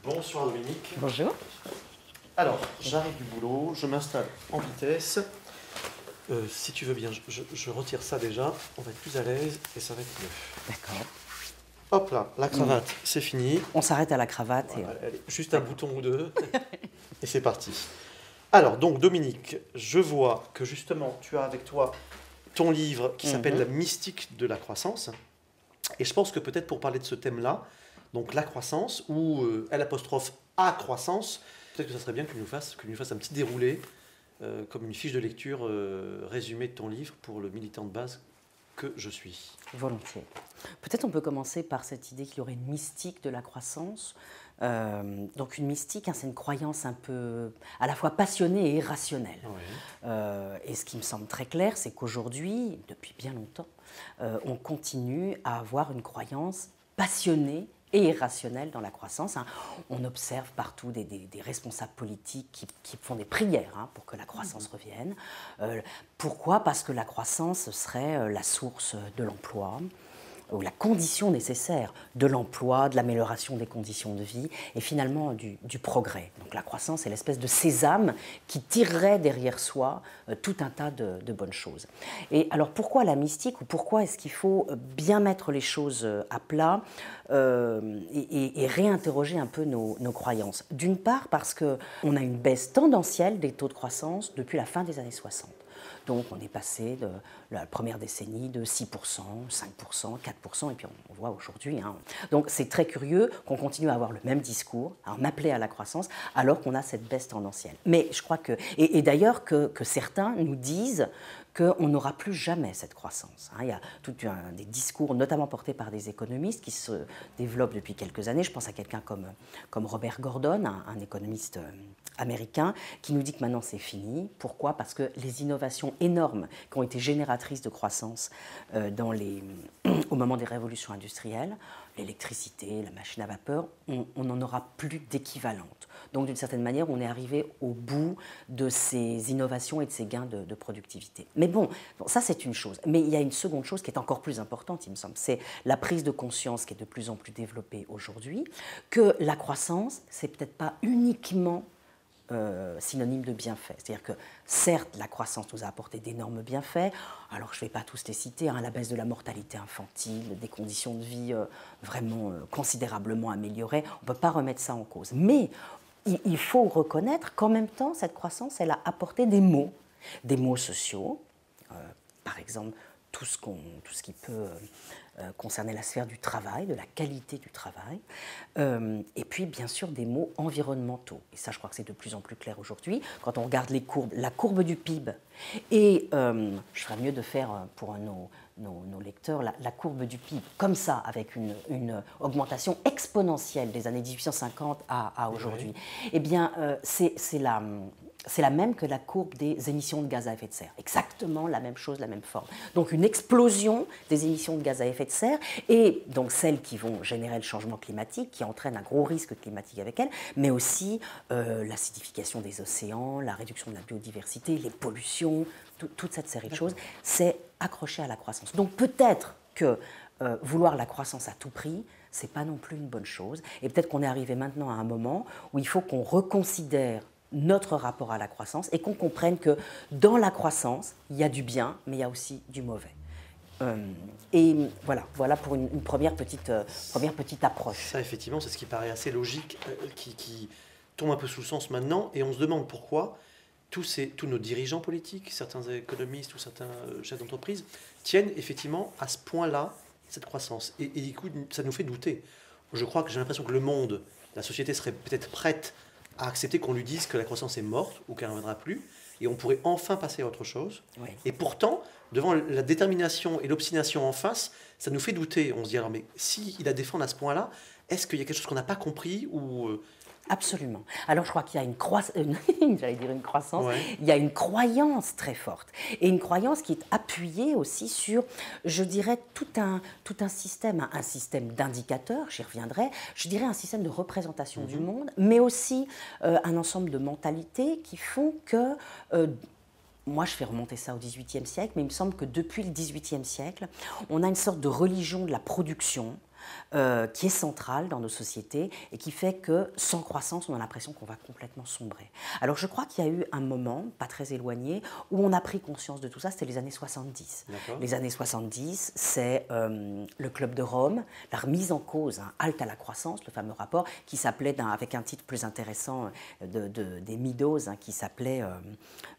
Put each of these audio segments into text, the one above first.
Bonsoir Dominique. Bonjour. Alors, j'arrive du boulot, je m'installe en vitesse. Si tu veux bien, je retire ça déjà, on va être plus à l'aise et ça va être mieux. D'accord. Hop là, la cravate, c'est fini. On s'arrête à la cravate. Voilà, allez, juste un bouton ou deux et c'est parti. Alors, donc Dominique, je vois que justement tu as avec toi ton livre qui s'appelle La mystique de la croissance. Et je pense que peut-être pour parler de ce thème-là, donc la croissance ou L''A croissance, peut-être que ça serait bien que tu nous fasses un petit déroulé comme une fiche de lecture résumée de ton livre pour le militant de base que je suis. Volontiers. Peut-être on peut commencer par cette idée qu'il y aurait une mystique de la croissance. Donc une mystique, c'est une croyance un peu à la fois passionnée et irrationnelle. Oui. Et ce qui me semble très clair, c'est qu'aujourd'hui, depuis bien longtemps, on continue à avoir une croyance passionnée et irrationnelle dans la croissance. On observe partout des responsables politiques qui font des prières pour que la croissance revienne. Pourquoi ? Parce que la croissance serait la source de l'emploi, ou la condition nécessaire de l'emploi, de l'amélioration des conditions de vie et finalement du progrès. Donc la croissance est l'espèce de sésame qui tirerait derrière soi tout un tas de bonnes choses. Et alors pourquoi la mystique ou pourquoi est-ce qu'il faut bien mettre les choses à plat et réinterroger un peu nos croyances ? D'une part parce qu'on a une baisse tendancielle des taux de croissance depuis la fin des années 60. Donc on est passé de la première décennie de 6%, 5%, 4%, et puis on voit aujourd'hui. Donc c'est très curieux qu'on continue à avoir le même discours, à en appeler à la croissance, alors qu'on a cette baisse tendancielle. Mais je crois que, et d'ailleurs que certains nous disent qu'on n'aura plus jamais cette croissance. Il y a des discours, notamment portés par des économistes, qui se développent depuis quelques années. Je pense à quelqu'un comme Robert Gordon, un économiste américain, qui nous dit que maintenant c'est fini. Pourquoi ? Parce que les innovations énormes qui ont été génératrices de croissance au moment des révolutions industrielles, l'électricité, la machine à vapeur, on n'en aura plus d'équivalente. Donc d'une certaine manière, on est arrivé au bout de ces innovations et de ces gains de productivité. Mais bon, ça c'est une chose. Mais il y a une seconde chose qui est encore plus importante, il me semble. C'est la prise de conscience qui est de plus en plus développée aujourd'hui, que la croissance, c'est peut-être pas uniquement synonyme de bienfaits. C'est-à-dire que certes, la croissance nous a apporté d'énormes bienfaits. Alors je ne vais pas tous les citer, la baisse de la mortalité infantile, des conditions de vie vraiment considérablement améliorées. On ne peut pas remettre ça en cause. Mais il faut reconnaître qu'en même temps, cette croissance, elle a apporté des maux sociaux, par exemple tout ce qui peut concerner la sphère du travail, de la qualité du travail, et puis bien sûr des maux environnementaux. Et ça, je crois que c'est de plus en plus clair aujourd'hui. Quand on regarde les courbes, la courbe du PIB, et je ferais mieux de faire pour nos lecteurs la courbe du PIB comme ça, avec une augmentation exponentielle des années 1850 à aujourd'hui. Oui. Eh bien, c'est la même que la courbe des émissions de gaz à effet de serre. Exactement la même chose, la même forme. Donc une explosion des émissions de gaz à effet de serre et donc celles qui vont générer le changement climatique, qui entraînent un gros risque climatique avec elles, mais aussi l'acidification des océans, la réduction de la biodiversité, les pollutions, toute cette série de choses, c'est accroché à la croissance. Donc peut-être que vouloir la croissance à tout prix, c'est pas non plus une bonne chose. Et peut-être qu'on est arrivé maintenant à un moment où il faut qu'on reconsidère notre rapport à la croissance et qu'on comprenne que dans la croissance, il y a du bien, mais il y a aussi du mauvais. Et voilà pour une première petite approche. Ça, effectivement, c'est ce qui paraît assez logique, qui tombe un peu sous le sens maintenant, et on se demande pourquoi tous nos dirigeants politiques, certains économistes ou certains chefs d'entreprise, tiennent effectivement à ce point-là cette croissance. Et du coup, ça nous fait douter. Je crois que j'ai l'impression que le monde, la société serait peut-être prête à accepter qu'on lui dise que la croissance est morte ou qu'elle ne reviendra plus, et on pourrait enfin passer à autre chose. Oui. Et pourtant, devant la détermination et l'obstination en face, ça nous fait douter. On se dit alors, mais s'il la défend à ce point-là, est-ce qu'il y a quelque chose qu'on n'a pas compris ou Absolument. Alors je crois qu'il y a une croissance, ouais. Il y a une croyance très forte. Et une croyance qui est appuyée aussi sur, je dirais, tout un système d'indicateurs, j'y reviendrai, je dirais un système de représentation du monde, mais aussi un ensemble de mentalités qui font que... moi, je fais remonter ça au XVIIIe siècle, mais il me semble que depuis le XVIIIe siècle, on a une sorte de religion de la production, qui est centrale dans nos sociétés et qui fait que sans croissance, on a l'impression qu'on va complètement sombrer. Alors je crois qu'il y a eu un moment, pas très éloigné, où on a pris conscience de tout ça, c'était les années 70. Les années 70, c'est le Club de Rome, la remise en cause, Halte à la croissance, le fameux rapport, qui s'appelait, avec un titre plus intéressant des Meadows, qui s'appelait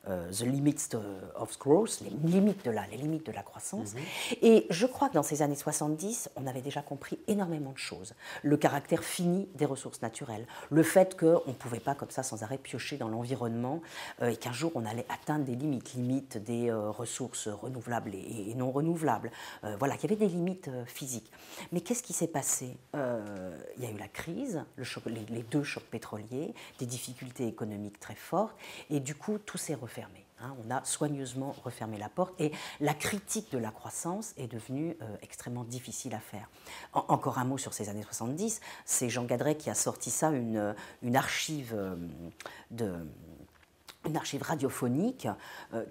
The Limits of Growth, les limites de la croissance. Et je crois que dans ces années 70, on avait déjà compris énormément de choses. Le caractère fini des ressources naturelles, le fait qu'on ne pouvait pas comme ça sans arrêt piocher dans l'environnement et qu'un jour on allait atteindre des limites des ressources renouvelables et non renouvelables. Voilà, qu'il y avait des limites physiques. Mais qu'est-ce qui s'est passé? Il y a eu la crise, les deux chocs pétroliers, des difficultés économiques très fortes, et du coup tout s'est refermé. On a soigneusement refermé la porte et la critique de la croissance est devenue extrêmement difficile à faire. Encore un mot sur ces années 70, c'est Jean Gadret qui a sorti ça, une archive une archive radiophonique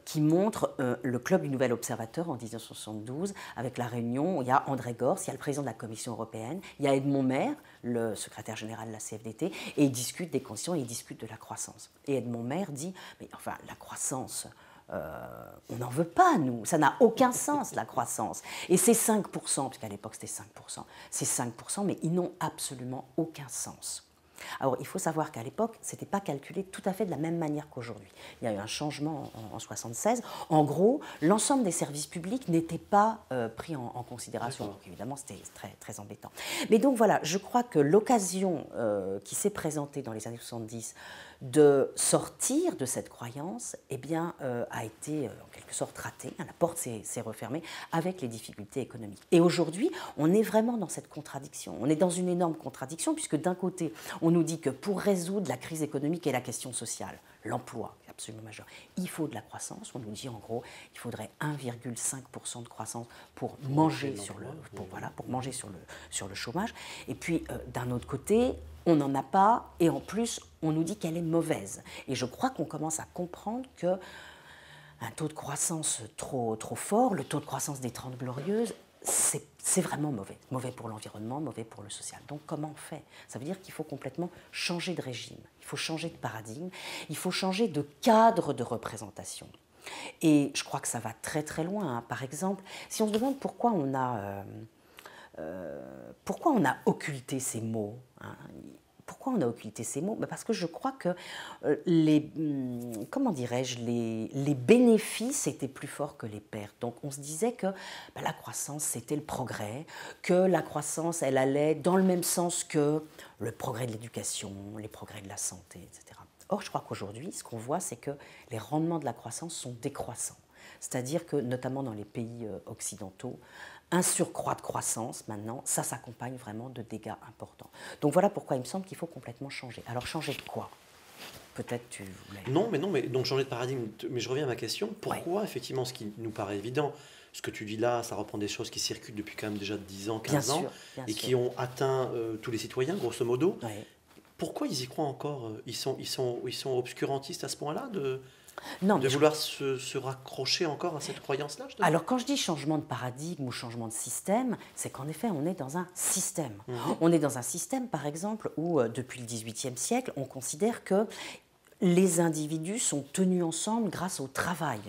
qui montre le Club du Nouvel Observateur en 1972, avec la réunion où il y a André Gorz, il y a le président de la Commission européenne, il y a Edmond Maire, le secrétaire général de la CFDT, et ils discutent des conditions et ils discutent de la croissance. Et Edmond Maire dit, mais enfin, la croissance, on n'en veut pas, nous. Ça n'a aucun sens, la croissance. Et ces 5%, puisqu'à l'époque c'était 5%, ces 5%, mais ils n'ont absolument aucun sens. Alors, il faut savoir qu'à l'époque, ce n'était pas calculé tout à fait de la même manière qu'aujourd'hui. Il y a eu un changement en 1976. En gros, l'ensemble des services publics n'était pas pris en considération. Donc, évidemment, c'était très, très embêtant. Mais donc, voilà, je crois que l'occasion qui s'est présentée dans les années 70 de sortir de cette croyance, eh bien, a été en quelque sorte ratée. La porte s'est refermée avec les difficultés économiques. Et aujourd'hui, on est vraiment dans cette contradiction. On est dans une énorme contradiction puisque d'un côté, on nous dit que pour résoudre la crise économique et la question sociale, l'emploi est absolument majeur, il faut de la croissance. On nous dit en gros, il faudrait 1,5% de croissance pour manger sur le chômage. Et puis, d'un autre côté, on n'en a pas, et en plus, on nous dit qu'elle est mauvaise. Et je crois qu'on commence à comprendre qu'un taux de croissance trop fort, le taux de croissance des 30 Glorieuses, c'est vraiment mauvais. Mauvais pour l'environnement, mauvais pour le social. Donc comment on fait? Ça veut dire qu'il faut complètement changer de régime, il faut changer de paradigme, il faut changer de cadre de représentation. Et je crois que ça va très très loin. Par exemple, si on se demande pourquoi on a occulté ces mots, pourquoi on a occulté ces mots? Parce que je crois que les bénéfices étaient plus forts que les pertes. Donc on se disait que la croissance, c'était le progrès, que la croissance, elle allait dans le même sens que le progrès de l'éducation, les progrès de la santé, etc. Or, je crois qu'aujourd'hui, ce qu'on voit, c'est que les rendements de la croissance sont décroissants. C'est-à-dire que, notamment dans les pays occidentaux, un surcroît de croissance, maintenant, ça s'accompagne vraiment de dégâts importants. Donc voilà pourquoi il me semble qu'il faut complètement changer. Alors changer de quoi? Peut-être tu voulais... Non, mais donc changer de paradigme. Mais je reviens à ma question. Pourquoi, effectivement, ce qui nous paraît évident, ce que tu dis là, ça reprend des choses qui circulent depuis quand même déjà 10 ans, 15 ans, et qui ont atteint tous les citoyens, grosso modo. Oui. Pourquoi ils y croient encore? Ils sont obscurantistes à ce point-là de vouloir se raccrocher encore à cette croyance-là? Alors, quand je dis changement de paradigme ou changement de système, c'est qu'en effet, on est dans un système. On est dans un système, par exemple, où, depuis le XVIIIe siècle, on considère que les individus sont tenus ensemble grâce au travail.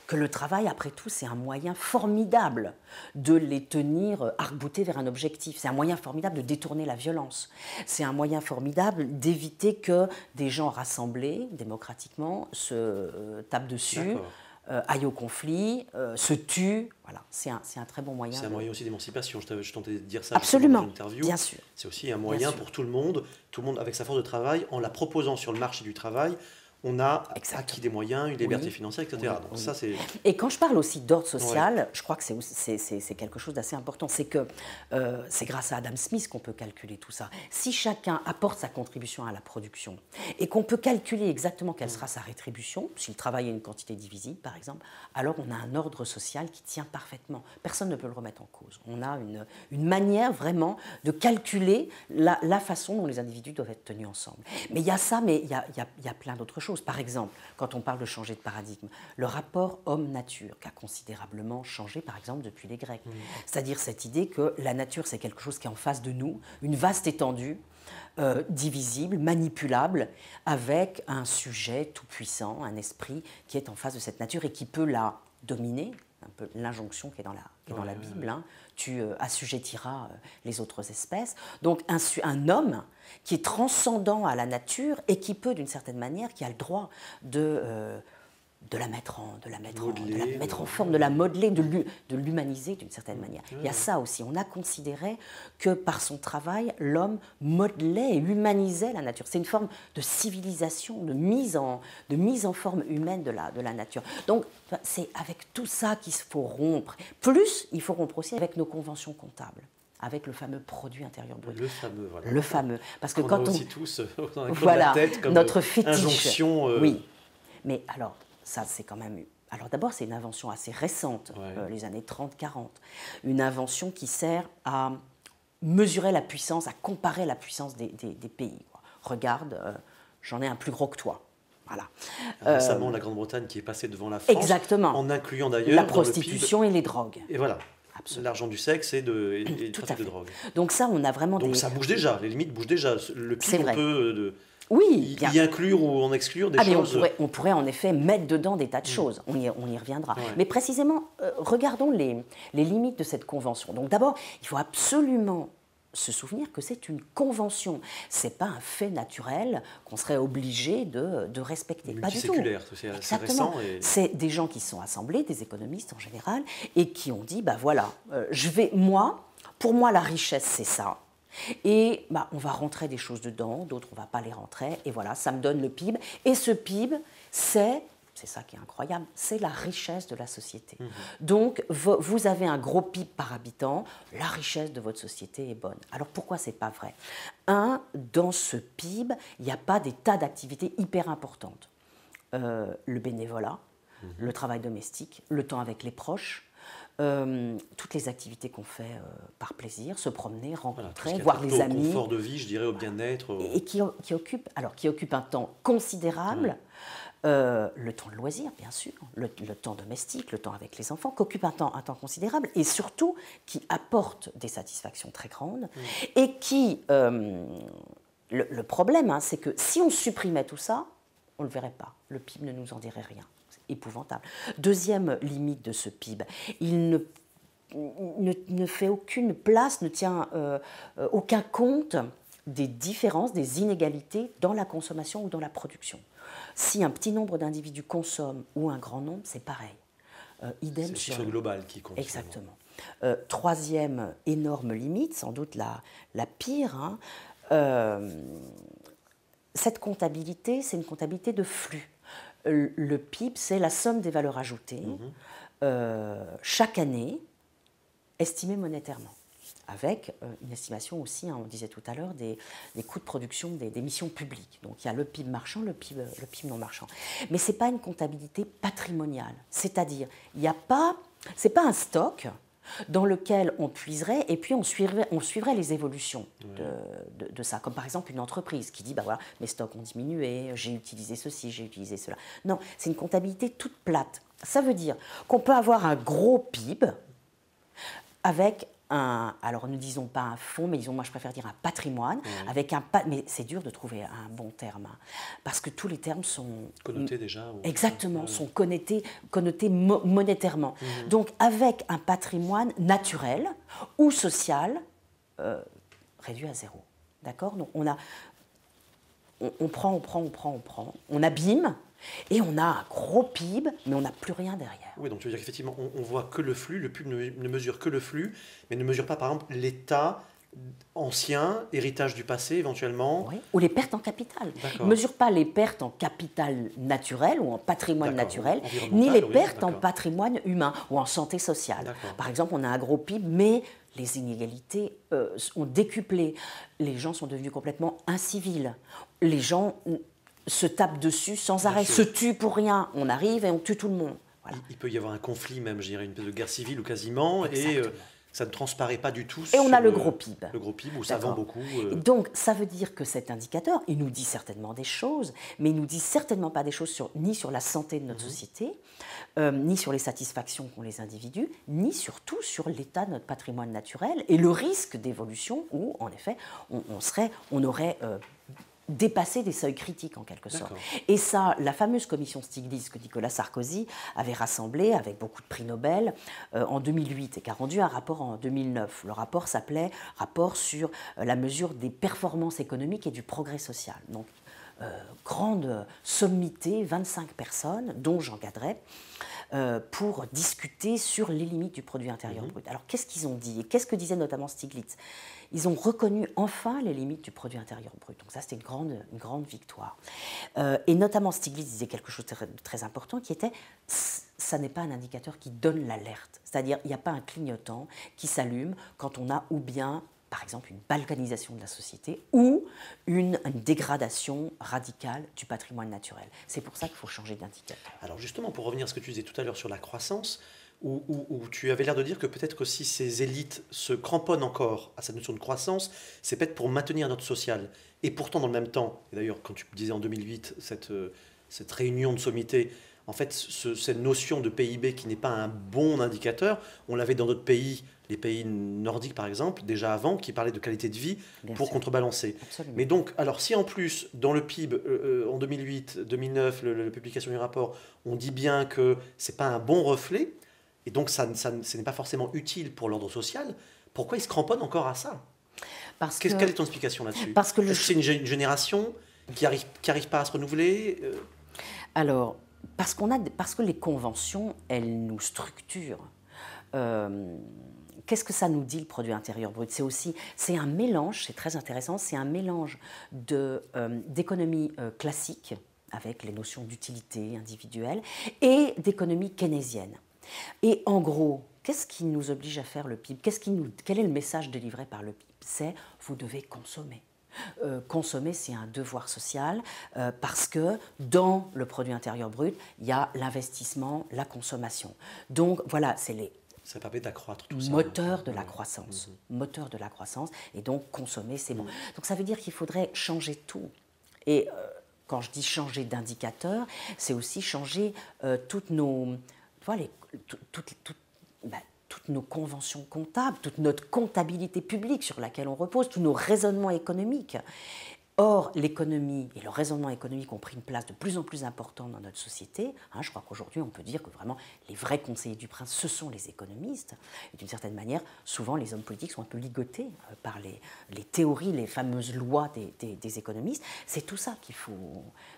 Que le travail, après tout, c'est un moyen formidable de les tenir arc-boutés vers un objectif. C'est un moyen formidable de détourner la violence. C'est un moyen formidable d'éviter que des gens rassemblés démocratiquement se tapent dessus, aillent au conflit, se tuent. Voilà, c'est un très bon moyen. C'est un moyen aussi d'émancipation. Je tentais de dire ça absolument, dans une interview. Bien sûr. C'est aussi un moyen pour tout le monde avec sa force de travail, en la proposant sur le marché du travail. On a acquis des moyens, une liberté financière, etc. Donc ça, c'est... Et quand je parle aussi d'ordre social, je crois que c'est quelque chose d'assez important. C'est que c'est grâce à Adam Smith qu'on peut calculer tout ça. Si chacun apporte sa contribution à la production et qu'on peut calculer exactement quelle sera sa rétribution, si le travail est une quantité divisible, par exemple, alors on a un ordre social qui tient parfaitement. Personne ne peut le remettre en cause. On a une manière vraiment de calculer la façon dont les individus doivent être tenus ensemble. Mais il y a ça, mais il y a plein d'autres choses. choses. Par exemple, quand on parle de changer de paradigme, le rapport homme-nature qui a considérablement changé, par exemple, depuis les Grecs. C'est-à-dire cette idée que la nature, c'est quelque chose qui est en face de nous, une vaste étendue, divisible, manipulable, avec un sujet tout-puissant, un esprit qui est en face de cette nature et qui peut la dominer, un peu l'injonction qui est dans la Bible, hein, tu assujettiras les autres espèces. Donc un homme qui est transcendant à la nature et qui peut, d'une certaine manière, qui a le droit de la mettre en forme, de la modeler, de l'humaniser d'une certaine manière. Il y a ça aussi. On a considéré que par son travail, l'homme modelait et humanisait la nature. C'est une forme de civilisation, de mise en forme humaine de la nature. Donc, c'est avec tout ça qu'il faut rompre. Plus, il faut rompre aussi avec nos conventions comptables, avec le fameux produit intérieur brut. Le fameux, voilà. Le fameux. Parce que quand on aussi tous dans la voilà, tête comme notre fétiche. Injonction. Oui. Mais alors, ça, c'est quand même... Alors d'abord, c'est une invention assez récente, les années 30-40. Une invention qui sert à mesurer la puissance, à comparer la puissance des pays. Regarde, j'en ai un plus gros que toi. Voilà. Récemment, la Grande-Bretagne qui est passée devant la France, exactement. En incluant d'ailleurs la prostitution et les drogues. Et voilà. L'argent du sexe et le trafic de drogue. Donc ça, on a vraiment Donc ça bouge déjà, les limites bougent déjà. Le PIB, on peut y inclure ou en exclure des choses. On pourrait en effet mettre dedans des tas de choses, on y reviendra. Ouais. Mais précisément, regardons les limites de cette convention. Donc d'abord, il faut absolument se souvenir que c'est une convention. Ce n'est pas un fait naturel qu'on serait obligé de respecter. Pas du tout. C'est assez récent. C'est des gens qui sont assemblés, des économistes en général, et qui ont dit, voilà, pour moi la richesse c'est ça. Et on va rentrer des choses dedans, d'autres on ne va pas les rentrer, et voilà, ça me donne le PIB. Et ce PIB, c'est ça qui est incroyable, c'est la richesse de la société. Donc, vous avez un gros PIB par habitant, la richesse de votre société est bonne. Alors, pourquoi ce n'est pas vrai ? Dans ce PIB, il n'y a pas des tas d'activités hyper importantes. Le bénévolat, le travail domestique, le temps avec les proches, toutes les activités qu'on fait par plaisir, se promener, rencontrer, voir les amis. Au confort de vie, je dirais, au bien-être. Et qui occupe un temps considérable. Le temps de loisir, bien sûr, le temps domestique, le temps avec les enfants, qui occupe un temps considérable et surtout qui apporte des satisfactions très grandes et qui... le problème, c'est que si on supprimait tout ça, on ne le verrait pas. Le PIB ne nous en dirait rien. C'est épouvantable. Deuxième limite de ce PIB, il ne fait aucune place, ne tient aucun compte des différences, des inégalités dans la consommation ou dans la production. Si un petit nombre d'individus consomment ou un grand nombre, c'est pareil. Idem c'est le chiffre global qui compte. Exactement. Troisième énorme limite, sans doute la pire, cette comptabilité, c'est une comptabilité de flux. Le PIB, c'est la somme des valeurs ajoutées, chaque année, estimée monétairement, avec une estimation aussi, on disait tout à l'heure, des coûts de production des missions publiques. Donc il y a le PIB marchand, le PIB non marchand. Mais ce n'est pas une comptabilité patrimoniale, c'est-à-dire, ce n'est pas un stock dans lequel on puiserait et puis on suivrait les évolutions de ça. Comme par exemple une entreprise qui dit, voilà, mes stocks ont diminué, j'ai utilisé ceci, j'ai utilisé cela. Non, c'est une comptabilité toute plate. Ça veut dire qu'on peut avoir un gros PIB avec alors ne disons pas un fonds, mais disons, moi je préfère dire un patrimoine, mais c'est dur de trouver un bon terme, parce que tous les termes sont... Connotés déjà. Exactement, sont connotés monétairement. Donc avec un patrimoine naturel ou social réduit à zéro. D'accord ? Donc on prend, on abîme, et on a un gros PIB, mais on n'a plus rien derrière. Oui, donc tu veux dire qu'effectivement, on voit que le flux, le PIB ne mesure que le flux, mais ne mesure pas, par exemple, l'état ancien, héritage du passé, éventuellement. Oui, ou les pertes en capital. Il ne mesure pas les pertes en capital naturel ou en patrimoine naturel, ni les pertes en patrimoine humain ou en santé sociale. Par exemple, on a un gros PIB, mais les inégalités ont décuplé. Les gens sont devenus complètement incivils. Les gens se tapent dessus sans arrêt, se tuent pour rien. On arrive et on tue tout le monde. Voilà. Il peut y avoir un conflit même, je dirais, une espèce de guerre civile ou quasiment. Exactement. Ça ne transparaît pas du tout. Et on a le gros PIB. Le gros PIB, où ça vend beaucoup. Donc, ça veut dire que cet indicateur, il nous dit certainement des choses, mais il nous dit certainement pas des choses ni sur la santé de notre société, ni sur les satisfactions qu'ont les individus, ni surtout sur l'état de notre patrimoine naturel et le risque d'évolution où, en effet, on aurait dépasser des seuils critiques en quelque sorte. Et ça, la fameuse commission Stiglitz que Nicolas Sarkozy avait rassemblée avec beaucoup de prix Nobel en 2008 et qui a rendu un rapport en 2009. Le rapport s'appelait « Rapport sur la mesure des performances économiques et du progrès social ». Donc, grande sommité, 25 personnes, dont Jean Gadret, pour discuter sur les limites du produit intérieur brut. Alors, qu'est-ce qu'ils ont dit? Et qu'est-ce que disait notamment Stiglitz? Ils ont reconnu enfin les limites du produit intérieur brut. Donc ça, c'était une grande victoire. Et notamment, Stiglitz disait quelque chose de très important, qui était, ça n'est pas un indicateur qui donne l'alerte. C'est-à-dire, il n'y a pas un clignotant qui s'allume quand on a ou bien, par exemple, une balkanisation de la société ou une dégradation radicale du patrimoine naturel. C'est pour ça qu'il faut changer d'indicateur. Alors justement, pour revenir à ce que tu disais tout à l'heure sur la croissance, où tu avais l'air de dire que peut-être que si ces élites se cramponnent encore à cette notion de croissance, c'est peut-être pour maintenir notre social. Et pourtant, dans le même temps, et d'ailleurs, quand tu disais en 2008, cette réunion de sommité, en fait, cette notion de PIB qui n'est pas un bon indicateur, on l'avait dans d'autres pays, les pays nordiques par exemple, déjà avant, qui parlaient de qualité de vie pour contrebalancer. Absolument. Mais donc, alors si en plus, dans le PIB, en 2008, 2009, la publication du rapport, on dit bien que ce n'est pas un bon reflet, et donc ce n'est pas forcément utile pour l'ordre social, pourquoi ils se cramponnent encore à ça? Quelle est ton explication là-dessus? Est-ce que c'est une génération qui arrive pas à se renouveler? Alors, parce que les conventions, elles nous structurent. Qu'est-ce que ça nous dit, le produit intérieur brut? C'est un mélange, c'est très intéressant, c'est un mélange d'économie classique, avec les notions d'utilité individuelle, et d'économie keynésienne. Et en gros, qu'est-ce qui nous oblige à faire le PIB? Quel est le message délivré par le PIB? C'est « vous devez consommer ». Consommer, c'est un devoir social parce que dans le produit intérieur brut, il y a l'investissement, la consommation. Donc voilà, c'est les ça permet d'accroître tout ça. Moteur de la croissance. Moteur de la croissance. Et donc, consommer, c'est bon. Donc, ça veut dire qu'il faudrait changer tout. Et quand je dis changer d'indicateur, c'est aussi changer toutes nos... Voilà, toutes nos conventions comptables, toute notre comptabilité publique sur laquelle on repose, tous nos raisonnements économiques. Or, l'économie et le raisonnement économique ont pris une place de plus en plus importante dans notre société. Je crois qu'aujourd'hui, on peut dire que vraiment les vrais conseillers du prince, ce sont les économistes. Et d'une certaine manière, souvent, les hommes politiques sont un peu ligotés par les théories, les fameuses lois des économistes. C'est tout ça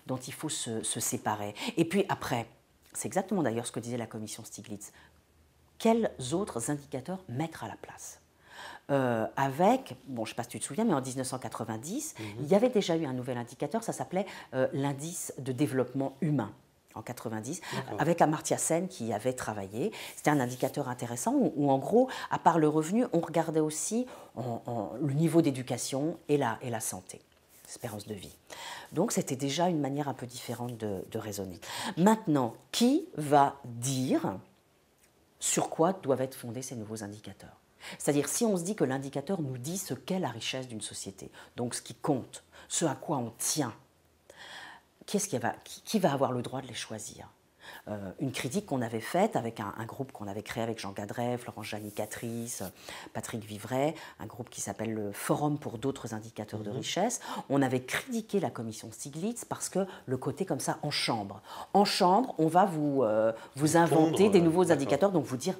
dont il faut se séparer. Et puis après, c'est exactement d'ailleurs ce que disait la commission Stiglitz. Quels autres indicateurs mettre à la place? Avec, bon, je ne sais pas si tu te souviens, mais en 1990, il y avait déjà eu un nouvel indicateur, ça s'appelait l'indice de développement humain, en 90, avec Amartya Sen qui y avait travaillé. C'était un indicateur intéressant où, en gros, à part le revenu, on regardait aussi le niveau d'éducation et la santé, l'espérance de vie. Donc, c'était déjà une manière un peu différente de raisonner. Maintenant, qui va dire sur quoi doivent être fondés ces nouveaux indicateurs? C'est-à-dire, si on se dit que l'indicateur nous dit ce qu'est la richesse d'une société, donc ce qui compte, ce à quoi on tient, qui va avoir le droit de les choisir? Une critique qu'on avait faite avec un groupe qu'on avait créé avec Jean Gadret, Florence Jany-Catrice, Patrick Vivray, un groupe qui s'appelle le Forum pour d'autres indicateurs de richesse. On avait critiqué la commission Stiglitz parce que le côté comme ça en chambre. En chambre, on va vous inventer des nouveaux indicateurs, donc vous dire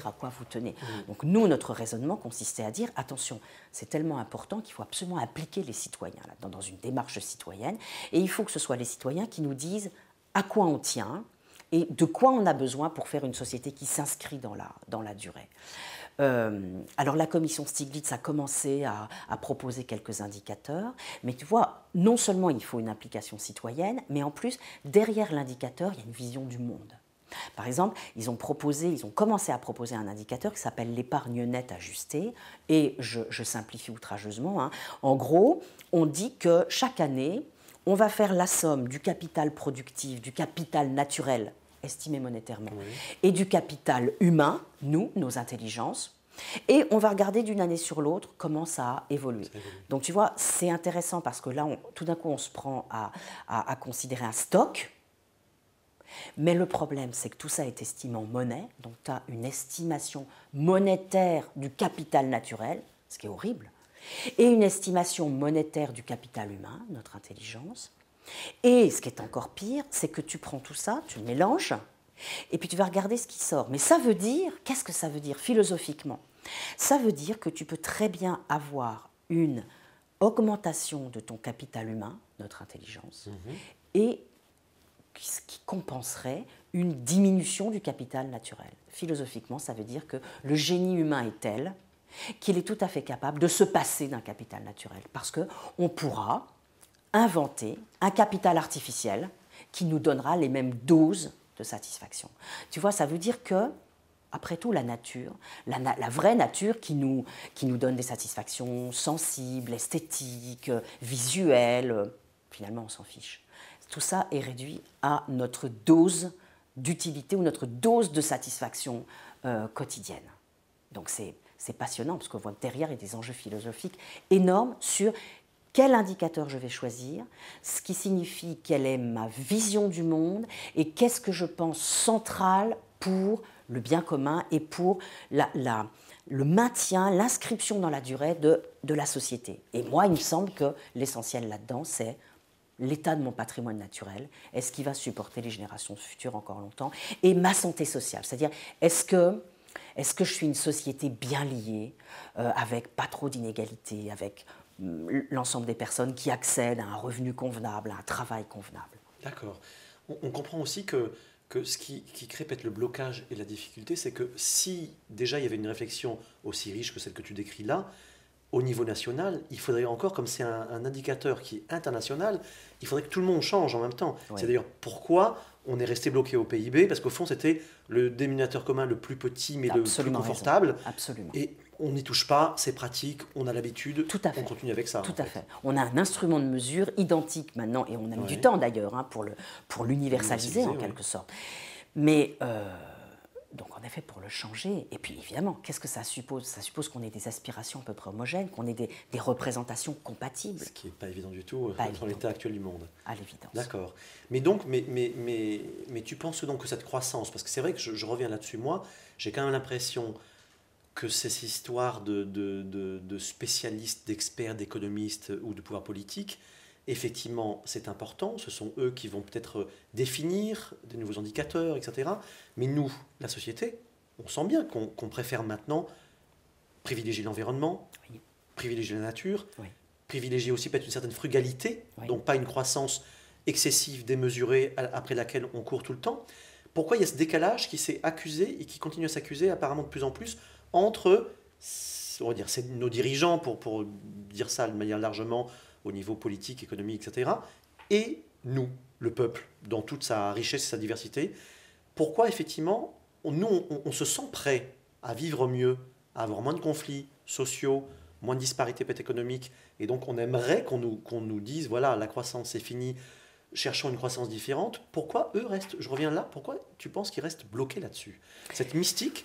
à quoi vous tenez. Donc nous, notre raisonnement consistait à dire, attention, c'est tellement important qu'il faut absolument impliquer les citoyens là, dans une démarche citoyenne, et il faut que ce soit les citoyens qui nous disent à quoi on tient et de quoi on a besoin pour faire une société qui s'inscrit dans la durée. Alors la commission Stiglitz a commencé à proposer quelques indicateurs, mais tu vois, non seulement il faut une implication citoyenne, mais en plus, derrière l'indicateur, il y a une vision du monde. Par exemple, ils ont commencé à proposer un indicateur qui s'appelle l'épargne nette ajustée, et je simplifie outrageusement. En gros, on dit que chaque année, on va faire la somme du capital productif, du capital naturel, estimé monétairement, et du capital humain, nos intelligences, Et on va regarder d'une année sur l'autre comment ça a évolué. Donc tu vois, c'est intéressant parce que là, tout d'un coup, on se prend à considérer un stock. Mais le problème, c'est que tout ça est estimé en monnaie. Donc tu as une estimation monétaire du capital naturel, ce qui est horrible, et une estimation monétaire du capital humain, notre intelligence. Et ce qui est encore pire, c'est que tu prends tout ça, tu le mélanges, et puis tu vas regarder ce qui sort. Mais ça veut dire, qu'est-ce que ça veut dire philosophiquement? Ça veut dire que tu peux très bien avoir une augmentation de ton capital humain, notre intelligence, et qui compenserait une diminution du capital naturel. Philosophiquement, ça veut dire que le génie humain est tel qu'il est tout à fait capable de se passer d'un capital naturel, parce qu'on pourra inventer un capital artificiel qui nous donnera les mêmes doses de satisfaction. Tu vois, ça veut dire que, après tout, la nature, la vraie nature qui nous donne des satisfactions sensibles, esthétiques, visuelles, finalement on s'en fiche. Tout ça est réduit à notre dose d'utilité ou notre dose de satisfaction quotidienne. Donc c'est passionnant parce qu'on voit que derrière il y a des enjeux philosophiques énormes sur quel indicateur je vais choisir, ce qui signifie quelle est ma vision du monde et qu'est-ce que je pense central pour le bien commun et pour le maintien, l'inscription dans la durée de la société. Et moi, il me semble que l'essentiel là-dedans, c'est l'état de mon patrimoine naturel, est-ce qu'il va supporter les générations futures encore longtemps, et ma santé sociale, c'est-à-dire est-ce que je suis une société bien liée, avec pas trop d'inégalités, avec l'ensemble des personnes qui accèdent à un revenu convenable, à un travail convenable. D'accord. On comprend aussi que ce qui crée peut-être le blocage et la difficulté, c'est que si déjà il y avait une réflexion aussi riche que celle que tu décris là, au niveau national, il faudrait encore, comme c'est un indicateur qui est international, il faudrait que tout le monde change en même temps. Oui. C'est d'ailleurs pourquoi on est resté bloqué au PIB, parce qu'au fond c'était le dénominateur commun le plus petit mais le plus confortable. Absolument. Et on n'y touche pas, c'est pratique, on a l'habitude, on continue avec ça. Tout à fait. On a un instrument de mesure identique maintenant, et on a mis du temps d'ailleurs pour l'universaliser en quelque sorte. Mais donc en effet pour le changer, et puis évidemment, qu'est-ce que ça suppose? Ça suppose qu'on ait des aspirations à peu près homogènes, qu'on ait des représentations compatibles. Ce qui n'est pas évident du tout dans l'état actuel du monde. À l'évidence. D'accord. Mais donc, mais tu penses donc que cette croissance, parce que c'est vrai que je reviens là-dessus, moi, j'ai quand même l'impression que ces histoires de spécialistes, d'experts, d'économistes ou de pouvoir politique, effectivement, c'est important, ce sont eux qui vont peut-être définir des nouveaux indicateurs, etc. Mais nous, la société, on sent bien qu'on préfère maintenant privilégier l'environnement, oui. Privilégier la nature, oui. Privilégier aussi peut-être une certaine frugalité, oui. Donc pas une croissance excessive, démesurée, après laquelle on court tout le temps. Pourquoi il y a ce décalage qui s'est accusé et qui continue à s'accuser apparemment de plus en plus entre, on va dire, nos dirigeants, pour dire ça de manière largement au niveau politique, économique, etc., et nous, le peuple, dans toute sa richesse et sa diversité. Pourquoi, effectivement, on se sent prêt à vivre mieux, à avoir moins de conflits sociaux, moins de disparités peut-être économiques, et donc on aimerait qu'on nous dise, voilà, la croissance c'est fini, cherchons une croissance différente. Pourquoi eux restent, je reviens là, pourquoi tu penses qu'ils restent bloqués là-dessus? Cette mystique,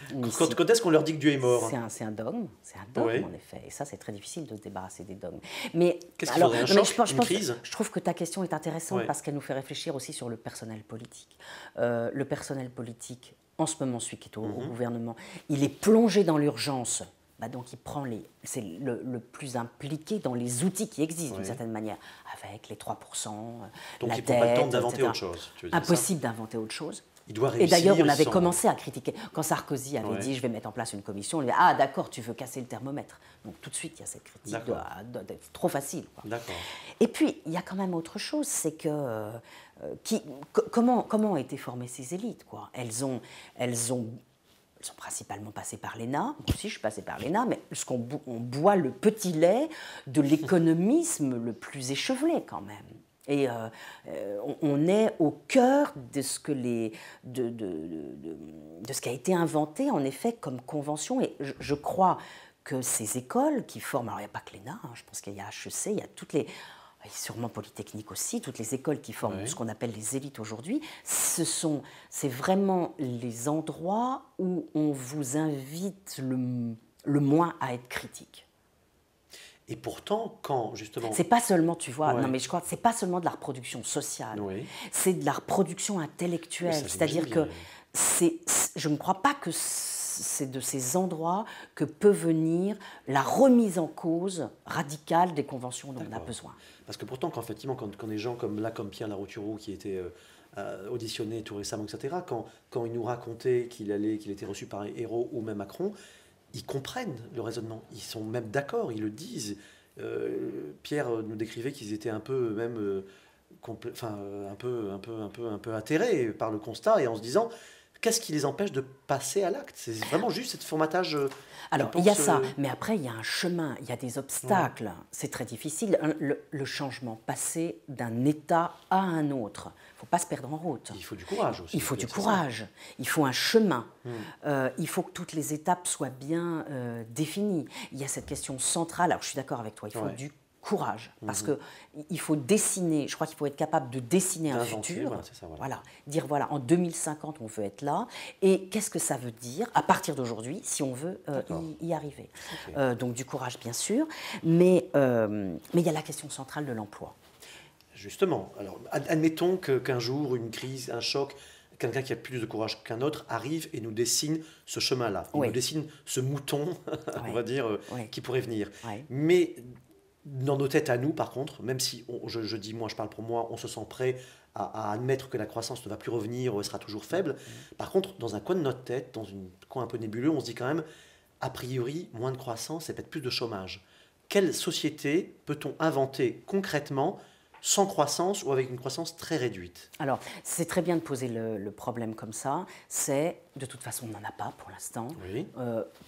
quand est-ce qu'on leur dit que Dieu est mort? C'est un dogme, oui. En effet. Et ça, c'est très difficile de se débarrasser des dogmes. Mais qu'est-ce qu'il faudrait, un choc, une crise? Je trouve que ta question est intéressante parce qu'elle nous fait réfléchir aussi sur le personnel politique. Le personnel politique, en ce moment, celui qui est au gouvernement, il est plongé dans l'urgence. Donc il prend c'est le plus impliqué dans les outils qui existent d'une certaine manière, avec les 3%, donc la il dette, ne prend pas le temps d'inventer autre chose. Tu veux dire impossible d'inventer autre chose. Il doit réussir. Et d'ailleurs, on avait commencé à critiquer. Quand Sarkozy avait dit « je vais mettre en place une commission », on lui a dit « ah d'accord, tu veux casser le thermomètre ». Donc tout de suite, il y a cette critique d'être trop facile. D'accord. Et puis, il y a quand même autre chose, c'est que comment ont été formées ces élites, quoi. Elles sont principalement passées par l'ENA. Moi aussi, je suis passée par l'ENA, mais on boit le petit lait de l'économisme le plus échevelé, quand même. Et on est au cœur de ce qui a été inventé, en effet, comme convention. Et je crois que ces écoles qui forment... Alors, il n'y a pas que l'ENA, je pense qu'il y a HEC, il y a et sûrement Polytechnique aussi, toutes les écoles qui forment ce qu'on appelle les élites aujourd'hui, c'est vraiment les endroits où on vous invite le moins à être critique. Et pourtant, quand justement... C'est pas seulement, tu vois, non mais je crois que c'est pas seulement de la reproduction sociale, c'est de la reproduction intellectuelle. C'est-à-dire que je ne crois pas que c'est de ces endroits que peut venir la remise en cause radicale des conventions dont on a besoin. Parce que pourtant, effectivement, quand des gens comme Pierre Larouturou, qui était auditionné tout récemment, etc., quand il nous racontait qu'il était reçu par Hérault ou même Macron, ils comprennent le raisonnement, ils sont même d'accord, ils le disent. Pierre nous décrivait qu'ils étaient un peu même, un peu atterrés par le constat et en se disant qu'est-ce qui les empêche de passer à l'acte? C'est vraiment juste ce formatage. Alors, il y a ça, mais après, il y a un chemin, il y a des obstacles. C'est très difficile. Le changement, passer d'un état à un autre, il ne faut pas se perdre en route. Il faut du courage aussi. Il faut du courage, il faut un chemin. Il faut que toutes les étapes soient bien définies. Il y a cette question centrale, alors je suis d'accord avec toi, il faut du courage, parce qu'il faut dessiner, je crois qu'il faut être capable de dessiner un futur, voilà. Dire voilà, en 2050 on veut être là, et qu'est-ce que ça veut dire à partir d'aujourd'hui si on veut y arriver. Donc du courage bien sûr, mais il y a la question centrale de l'emploi. Justement, alors admettons qu'un jour, une crise, un choc, quelqu'un qui a plus de courage qu'un autre arrive et nous dessine ce chemin-là, il nous dessine ce mouton, on va dire, qui pourrait venir. Mais dans nos têtes à nous, par contre, même si je dis moi, je parle pour moi, on se sent prêt à admettre que la croissance ne va plus revenir ou elle sera toujours faible. Par contre, dans un coin de notre tête, dans un coin un peu nébuleux, on se dit quand même, a priori, moins de croissance et peut-être plus de chômage. Quelle société peut-on inventer concrètement sans croissance ou avec une croissance très réduite? Alors, c'est très bien de poser le problème comme ça. C'est, de toute façon, on n'en a pas pour l'instant.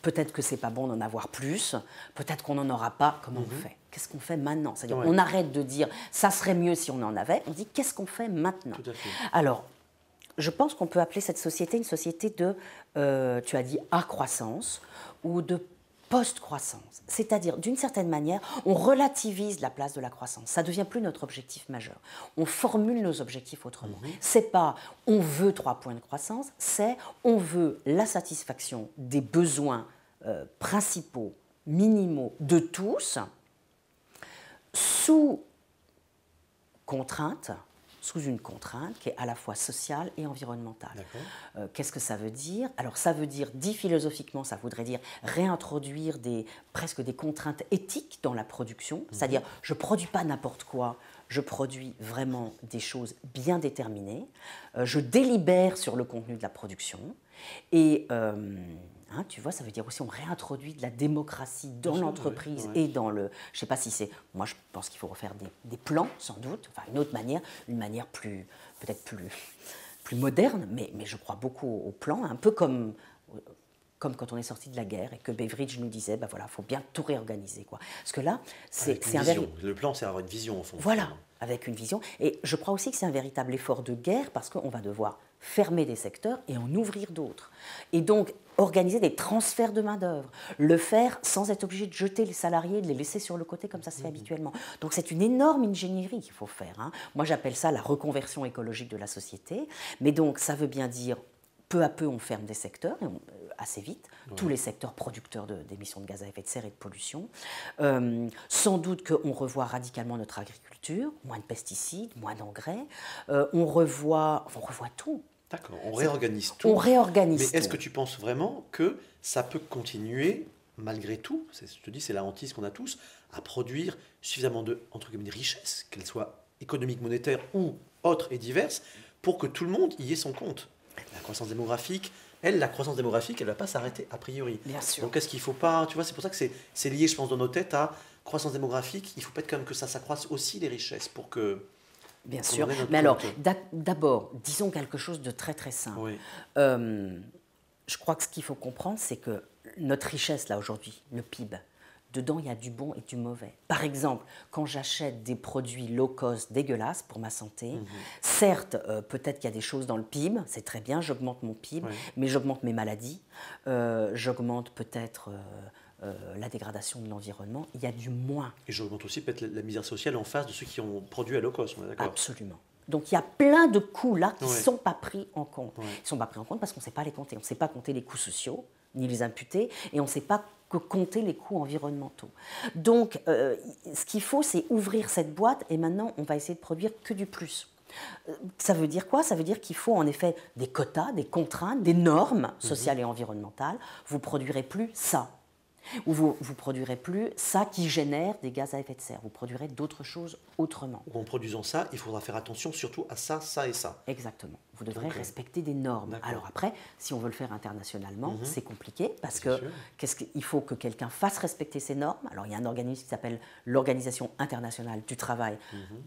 Peut-être que c'est pas bon d'en avoir plus. Peut-être qu'on n'en aura pas. Comment on fait? Qu'est-ce qu'on fait maintenant? C'est-à-dire, on arrête de dire « ça serait mieux si on en avait ». On dit « qu'est-ce qu'on fait maintenant ?» Tout à fait. Alors, je pense qu'on peut appeler cette société une société de, tu as dit, accroissance ou de post-croissance. C'est-à-dire, d'une certaine manière, on relativise la place de la croissance. Ça ne devient plus notre objectif majeur. On formule nos objectifs autrement. C'est pas « on veut 3 points de croissance », c'est « on veut la satisfaction des besoins principaux, minimaux de tous, sous une contrainte qui est à la fois sociale et environnementale. Qu'est-ce que ça veut dire? Alors ça veut dire, dit philosophiquement, ça voudrait dire réintroduire presque des contraintes éthiques dans la production, c'est-à-dire je ne produis pas n'importe quoi, je produis vraiment des choses bien déterminées, je délibère sur le contenu de la production et tu vois, ça veut dire aussi on réintroduit de la démocratie dans l'entreprise et dans le... Je ne sais pas si c'est... Moi, je pense qu'il faut refaire des plans, sans doute, enfin une autre manière, une manière peut-être plus moderne, mais je crois beaucoup aux plans, un peu comme quand on est sorti de la guerre et que Beveridge nous disait, voilà, il faut bien tout réorganiser, quoi. Parce que là, c'est un véritable... Le plan, c'est avoir une vision, au fond. Voilà, avec une vision. Et je crois aussi que c'est un véritable effort de guerre parce qu'on va devoir fermer des secteurs et en ouvrir d'autres. Et donc, organiser des transferts de main-d'œuvre, le faire sans être obligé de jeter les salariés, de les laisser sur le côté comme ça se fait habituellement. Donc, c'est une énorme ingénierie qu'il faut faire. Moi, j'appelle ça la reconversion écologique de la société. Mais donc, ça veut bien dire, peu à peu, on ferme des secteurs, assez vite, tous les secteurs producteurs d'émissions de gaz à effet de serre et de pollution. Sans doute qu'on revoit radicalement notre agriculture, moins de pesticides, moins d'engrais. On revoit tout. D'accord, on réorganise tout. On réorganise tout. Mais est-ce que tu penses vraiment que ça peut continuer, malgré tout, je te dis, c'est la hantise qu'on a tous, à produire suffisamment de, entre guillemets, de richesses, qu'elles soient économiques, monétaires ou autres et diverses, pour que tout le monde y ait son compte? La croissance démographique, elle ne va pas s'arrêter a priori. Bien sûr. Donc est-ce qu'il ne faut pas, tu vois, c'est pour ça que c'est lié, je pense, dans nos têtes à croissance démographique, il faut peut-être quand même que ça s'accroisse aussi les richesses pour que... Bien sûr, mais alors, d'abord, disons quelque chose de très très simple. Je crois que ce qu'il faut comprendre, c'est que notre richesse, là, aujourd'hui, le PIB, dedans, il y a du bon et du mauvais. Par exemple, quand j'achète des produits low cost dégueulasses pour ma santé, certes, peut-être qu'il y a des choses dans le PIB, c'est très bien, j'augmente mon PIB, mais j'augmente mes maladies, j'augmente peut-être la dégradation de l'environnement, il y a du moins. Et j'augmente aussi peut-être la misère sociale en face de ceux qui ont produit à low cost, on est d'accord? Absolument. Donc il y a plein de coûts là qui ne Ouais. sont pas pris en compte. Ouais. Ils ne sont pas pris en compte parce qu'on ne sait pas les compter. On ne sait pas compter les coûts sociaux, ni les imputer, et on ne sait pas que compter les coûts environnementaux. Donc ce qu'il faut, c'est ouvrir cette boîte, et maintenant on va essayer de produire que du plus. Ça veut dire quoi? Ça veut dire qu'il faut en effet des quotas, des contraintes, des normes sociales et environnementales. Vous ne produirez plus ça. Ou vous ne produirez plus ça qui génère des gaz à effet de serre. Vous produirez d'autres choses autrement. En produisant ça, il faudra faire attention surtout à ça, ça et ça. Exactement. Vous devrez Donc, respecter des normes. d'accord. Alors après, si on veut le faire internationalement, c'est compliqué parce C'est que sûr. il faut que quelqu'un fasse respecter ces normes. Alors il y a un organisme qui s'appelle l'Organisation internationale du travail.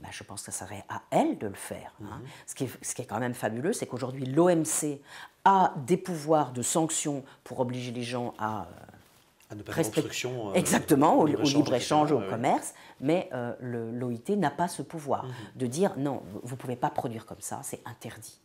Ben, je pense que ça serait à elle de le faire. Hein. Ce qui est quand même fabuleux, c'est qu'aujourd'hui l'OMC a des pouvoirs de sanction pour obliger les gens à À ne pas faire obstruction. exactement, au libre-échange, libre-échange, au etc. commerce, mais l'OIT n'a pas ce pouvoir de dire non, vous ne pouvez pas produire comme ça, c'est interdit.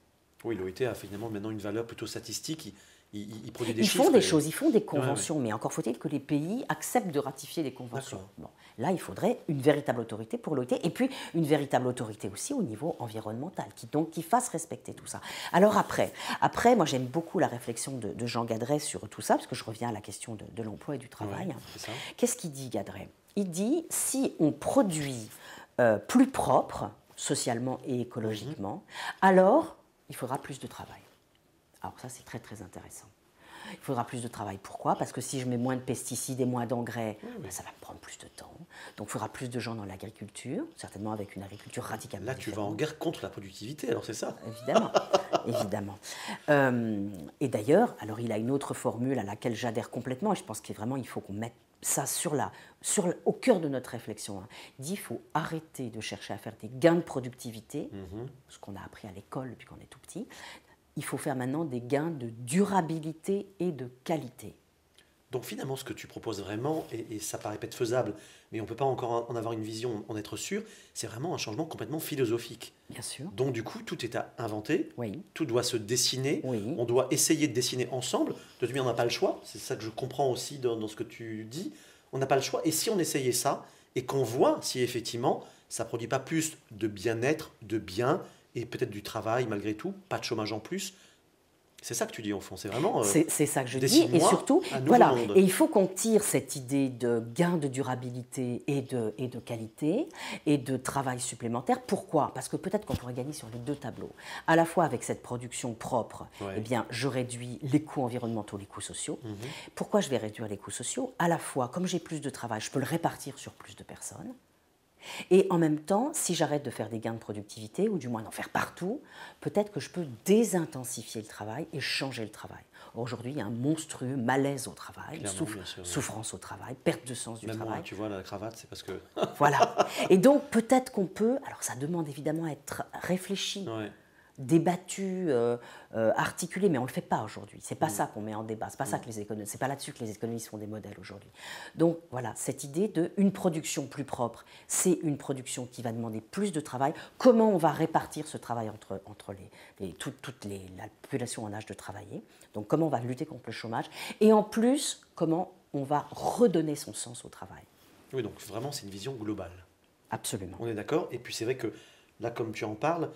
Oui, l'OIT a finalement maintenant une valeur plutôt statistique. Il produit des Ils chiffres. font des et- choses, ils font des conventions, mais encore faut-il que les pays acceptent de ratifier les conventions. D'accord. Bon, là, il faudrait une véritable autorité pour l'OIT, et puis une véritable autorité aussi au niveau environnemental, qui fasse respecter tout ça. Alors après moi j'aime beaucoup la réflexion de Jean Gadret sur tout ça, parce que je reviens à la question de l'emploi et du travail. Ouais, c'est ça. Qu'est-ce qu'il dit, Gadret? Il dit, si on produit plus propre, socialement et écologiquement, alors il faudra plus de travail. Alors ça, c'est très très intéressant. Il faudra plus de travail. Pourquoi? Parce que si je mets moins de pesticides et moins d'engrais, ben, ça va me prendre plus de temps. Donc il faudra plus de gens dans l'agriculture, certainement avec une agriculture radicalement Là, tu vas en différente. guerre contre la productivité, alors c'est ça? Évidemment, évidemment. Et d'ailleurs, alors il a une autre formule à laquelle j'adhère complètement, et je pense qu'il faut qu'on mette ça au cœur de notre réflexion. Hein. Il dit qu'il faut arrêter de chercher à faire des gains de productivité, ce qu'on a appris à l'école depuis qu'on est tout petit. Il faut faire maintenant des gains de durabilité et de qualité. Donc finalement, ce que tu proposes vraiment, et ça paraît peut-être faisable, mais on ne peut pas encore en avoir une vision, en être sûr, c'est vraiment un changement complètement philosophique. Bien sûr. Donc du coup, tout est à inventer, Oui. tout doit se dessiner, Oui. on doit essayer de dessiner ensemble, de toute manière on n'a pas le choix, c'est ça que je comprends aussi dans ce que tu dis, on n'a pas le choix, et si on essayait ça, et qu'on voit si effectivement ça ne produit pas plus de bien-être, de bien, et peut-être du travail malgré tout, pas de chômage en plus, c'est ça que tu dis au fond, c'est vraiment... C'est ça que je dis. Et dessine-moi surtout, un nouveau voilà. monde. Et il faut qu'on tire cette idée de gain de durabilité et de qualité et de travail supplémentaire. Pourquoi? Parce que peut-être qu'on pourrait gagner sur les deux tableaux. À la fois avec cette production propre, Ouais. eh bien, je réduis les coûts environnementaux, les coûts sociaux. Pourquoi je vais réduire les coûts sociaux? À la fois, comme j'ai plus de travail, je peux le répartir sur plus de personnes. Et en même temps, si j'arrête de faire des gains de productivité, ou du moins d'en faire partout, peut-être que je peux désintensifier le travail et changer le travail. Aujourd'hui, il y a un monstrueux malaise au travail, Clairement, bien sûr, oui. souffrance au travail, perte de sens du Même moi, travail. tu vois, la cravate, c'est parce que... Voilà. Et donc, peut-être qu'on peut, alors ça demande évidemment à être réfléchi, Ouais. débattu, articulé, mais on ne le fait pas aujourd'hui. C'est pas ça qu'on met en débat, c'est pas ça que c'est pas là-dessus que les économistes font des modèles aujourd'hui. Donc voilà, cette idée de une production plus propre, c'est une production qui va demander plus de travail. Comment on va répartir ce travail entre la population en âge de travailler? Donc comment on va lutter contre le chômage? Et en plus, comment on va redonner son sens au travail? Oui, donc vraiment, c'est une vision globale. Absolument. On est d'accord. Et puis c'est vrai que là, comme tu en parles,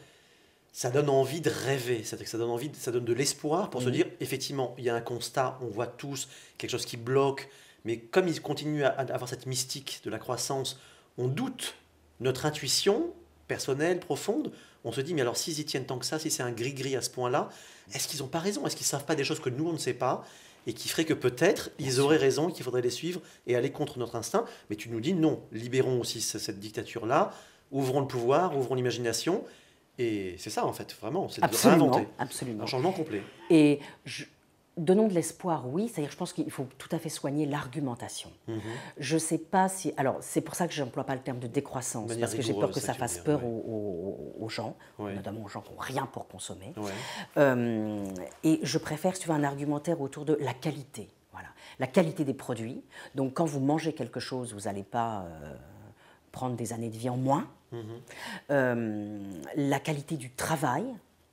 ça donne envie de rêver. C'est-à-dire que ça donne de l'espoir pour se dire, effectivement, il y a un constat, on voit tous quelque chose qui bloque, mais comme ils continuent à avoir cette mystique de la croissance, on doute notre intuition personnelle, profonde. On se dit, mais alors s'ils y tiennent tant que ça, si c'est un gris-gris à ce point-là, est-ce qu'ils n'ont pas raison? Est-ce qu'ils ne savent pas des choses que nous, on ne sait pas? Et qui ferait que peut-être ils auraient raison, qu'il faudrait les suivre et aller contre notre instinct. Mais tu nous dis non, libérons aussi cette dictature-là, ouvrons le pouvoir, ouvrons l'imagination. Et c'est ça en fait, vraiment, c'est de réinventer. Absolument. Un changement complet. Et donnons de l'espoir, oui, c'est-à-dire je pense qu'il faut tout à fait soigner l'argumentation. Je ne sais pas si... Alors c'est pour ça que je n'emploie pas le terme de décroissance, De manière parce que j'ai peur rigoureuse, que ça, ça tu veux fasse dire, peur ouais. aux gens, Ouais. notamment aux gens qui n'ont rien pour consommer. Ouais. Et je préfère, si tu veux, un argumentaire autour de la qualité. Voilà. La qualité des produits. Donc quand vous mangez quelque chose, vous n'allez pas prendre des années de vie en moins. La qualité du travail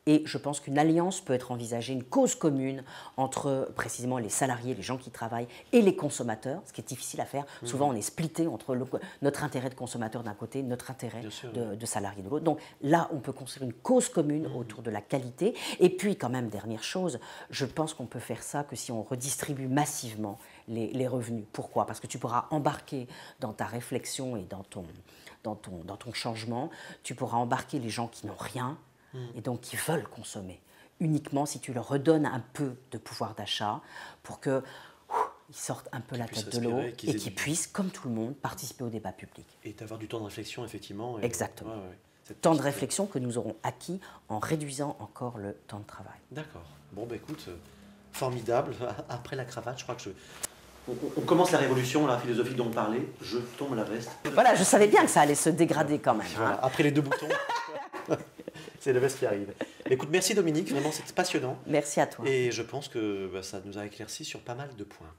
Et je pense qu'une alliance peut être envisagée, une cause commune entre précisément les salariés, les gens qui travaillent et les consommateurs, ce qui est difficile à faire. Souvent, on est splitté entre notre intérêt de consommateur d'un côté, notre intérêt de salarié de l'autre. Donc là, on peut construire une cause commune autour de la qualité. Et puis, quand même, dernière chose, je pense qu'on peut faire ça que si on redistribue massivement les revenus. Pourquoi? Parce que tu pourras embarquer dans ta réflexion et dans ton changement, tu pourras embarquer les gens qui n'ont rien et donc qui veulent consommer. Uniquement si tu leur redonnes un peu de pouvoir d'achat pour qu'ils sortent un peu la tête de l'eau et qu'ils puissent, comme tout le monde, participer au débat public. Et d'avoir du temps de réflexion, effectivement. Exactement. Temps de réflexion que nous aurons acquis en réduisant encore le temps de travail. D'accord. Bon, bah écoute, formidable. Après la cravate, je crois que on commence la révolution la philosophique dont on parlait. Je tombe la veste. Voilà, je savais bien que ça allait se dégrader quand même. Voilà. Hein. Après les 2 boutons, c'est la veste qui arrive. Écoute, merci Dominique, vraiment c'est passionnant. Merci à toi. Et je pense que ça nous a éclairci sur pas mal de points.